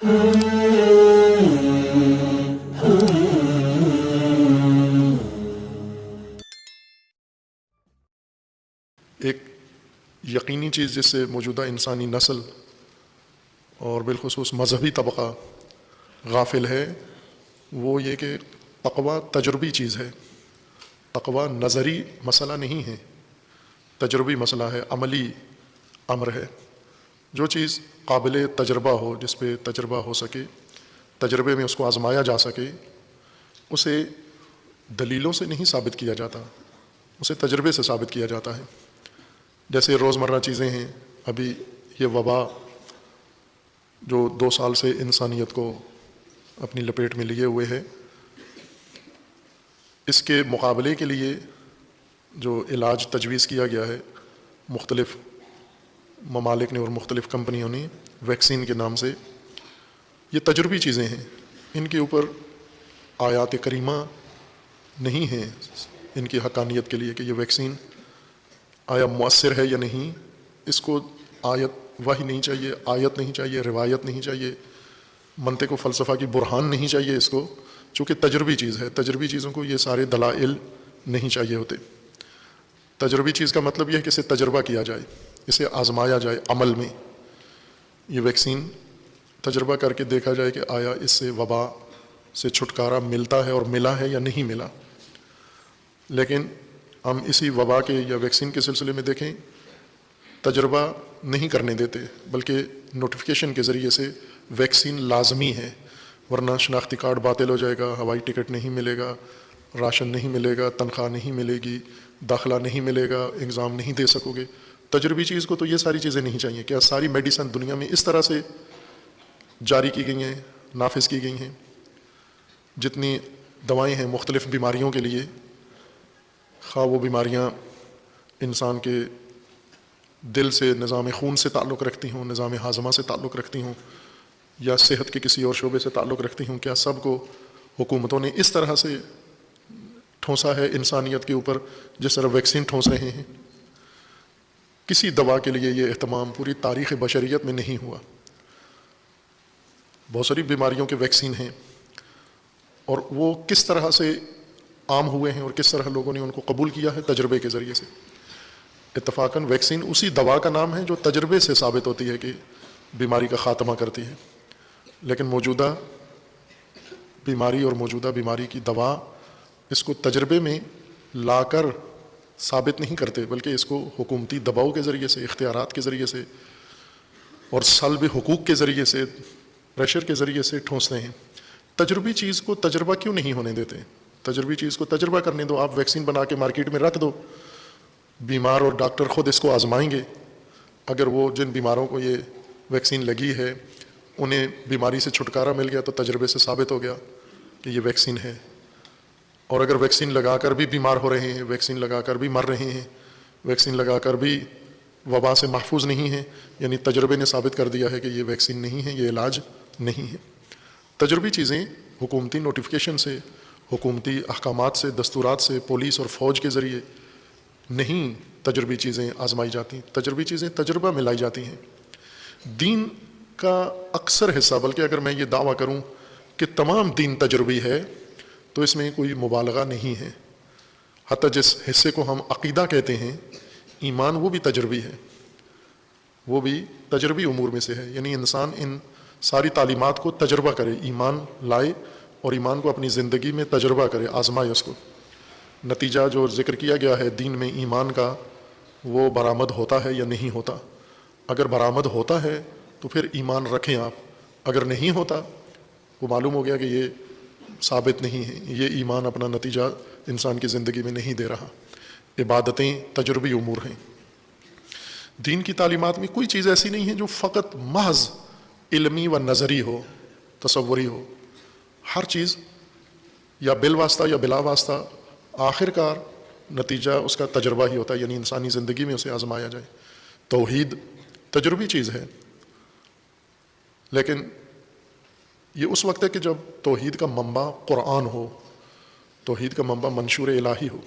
ایک یقینی چیز جس سے موجودہ انسانی نسل اور بالخصوص مذہبی طبقہ غافل ہے وہ یہ کہ تقویٰ تجربی چیز ہے. تقویٰ نظری مسئلہ نہیں ہے، تجربی مسئلہ ہے، عملی امر ہے. جو چیز قابل تجربہ ہو، جس پہ تجربہ ہو سکے، تجربے میں اس کو آزمایا جا سکے، اسے دلیلوں سے نہیں ثابت کیا جاتا، اسے تجربے سے ثابت کیا جاتا ہے. جیسے روزمرہ چیزیں ہیں. ابھی یہ وبا جو 2 سال سے انسانیت کو اپنی لپیٹ میں لیے ہوئے ہے، اس کے مقابلے کے لیے جو علاج تجویز کیا گیا ہے مختلف ممالک نے اور مختلف کمپنیوں نے ویکسین کے نام سے، یہ تجربی چیزیں ہیں. ان کے اوپر آیات کریمہ نہیں ہیں ان کی حقانیت کے لیے کہ یہ ویکسین آیا مؤثر ہے یا نہیں. اس کو آیت وحی نہیں چاہیے، آیت نہیں چاہیے، روایت نہیں چاہیے، منطق و فلسفہ کی برہان نہیں چاہیے اس کو، چونکہ تجربی چیز ہے. تجربی چیزوں کو یہ سارے دلائل نہیں چاہیے ہوتے. تجربی چیز کا مطلب یہ ہے کہ اسے تجربہ کیا جائے، اسے آزمایا جائے عمل میں. یہ ویکسین تجربہ کر کے دیکھا جائے کہ آیا اس سے وبا سے چھٹکارا ملتا ہے اور ملا ہے یا نہیں ملا. لیکن ہم اسی وبا کے یا ویکسین کے سلسلے میں دیکھیں، تجربہ نہیں کرنے دیتے، بلکہ نوٹیفیکیشن کے ذریعے سے ویکسین لازمی ہے، ورنہ شناختی کارڈ باطل ہو جائے گا، ہوائی ٹکٹ نہیں ملے گا، راشن نہیں ملے گا، تنخواہ نہیں ملے گی، داخلہ نہیں ملے گا، ایگزام نہیں دے سکو گے. تجربی چیز کو تو یہ ساری چیزیں نہیں چاہیے. کیا ساری میڈیسن دنیا میں اس طرح سے جاری کی گئی ہیں، نافذ کی گئی ہیں؟ جتنی دوائیں ہیں مختلف بیماریوں کے لیے، خواہ وہ بیماریاں انسان کے دل سے، نظام خون سے تعلق رکھتی ہوں، نظام ہاضمہ سے تعلق رکھتی ہوں، یا صحت کے کسی اور شعبے سے تعلق رکھتی ہوں، کیا سب کو حکومتوں نے اس طرح سے ٹھونسا ہے انسانیت کے اوپر جس طرح ویکسین ٹھونس رہے ہیں؟ کسی دوا کے لیے یہ اہتمام پوری تاریخ بشریت میں نہیں ہوا. بہت ساری بیماریوں کے ویکسین ہیں، اور وہ کس طرح سے عام ہوئے ہیں اور کس طرح لوگوں نے ان کو قبول کیا ہے؟ تجربے کے ذریعے سے. اتفاقاً ویکسین اسی دوا کا نام ہے جو تجربے سے ثابت ہوتی ہے کہ بیماری کا خاتمہ کرتی ہے. لیکن موجودہ بیماری اور موجودہ بیماری کی دوا اس کو تجربے میں لا کر ثابت نہیں کرتے، بلکہ اس کو حکومتی دباؤ کے ذریعے سے، اختیارات کے ذریعے سے اور سلب حقوق کے ذریعے سے، پریشر کے ذریعے سے ٹھونستے ہیں. تجربی چیز کو تجربہ کیوں نہیں ہونے دیتے؟ تجربی چیز کو تجربہ کرنے دو. آپ ویکسین بنا کے مارکیٹ میں رکھ دو، بیمار اور ڈاکٹر خود اس کو آزمائیں گے. اگر وہ جن بیماروں کو یہ ویکسین لگی ہے انہیں بیماری سے چھٹکارا مل گیا تو تجربے سے ثابت ہو گیا کہ یہ ویکسین ہے. اور اگر ویکسین لگا کر بھی بیمار ہو رہے ہیں، ویکسین لگا کر بھی مر رہے ہیں، ویکسین لگا کر بھی وبا سے محفوظ نہیں ہیں، یعنی تجربے نے ثابت کر دیا ہے کہ یہ ویکسین نہیں ہے، یہ علاج نہیں ہے. تجربی چیزیں حکومتی نوٹیفیکیشن سے، حکومتی احکامات سے، دستورات سے، پولیس اور فوج کے ذریعے نہیں تجربی چیزیں آزمائی جاتی. تجربی چیزیں تجربہ میں لائی جاتی ہیں. دین کا اکثر حصہ، بلکہ اگر میں یہ دعویٰ کروں کہ تمام دین تجربی ہے تو اس میں کوئی مبالغہ نہیں ہے. حتیٰ جس حصے کو ہم عقیدہ کہتے ہیں، ایمان، وہ بھی تجربی ہے، وہ بھی تجربی امور میں سے ہے. یعنی انسان ان ساری تعلیمات کو تجربہ کرے، ایمان لائے اور ایمان کو اپنی زندگی میں تجربہ کرے، آزمائے اس کو. نتیجہ جو ذکر کیا گیا ہے دین میں ایمان کا، وہ برآمد ہوتا ہے یا نہیں ہوتا. اگر برآمد ہوتا ہے تو پھر ایمان رکھیں آپ. اگر نہیں ہوتا، وہ معلوم ہو گیا کہ یہ ثابت نہیں ہے، یہ ایمان اپنا نتیجہ انسان کی زندگی میں نہیں دے رہا. عبادتیں تجربی امور ہیں. دین کی تعلیمات میں کوئی چیز ایسی نہیں ہے جو فقط محض علمی و نظری ہو، تصوری ہو. ہر چیز یا بالواسطہ یا بلا واسطہ آخر کار نتیجہ اس کا تجربہ ہی ہوتا ہے، یعنی انسانی زندگی میں اسے آزمایا جائے. توحید تجربی چیز ہے، لیکن یہ اس وقت ہے کہ جب توحید کا منبع قرآن ہو، توحید کا منبع منشور الہی ہو.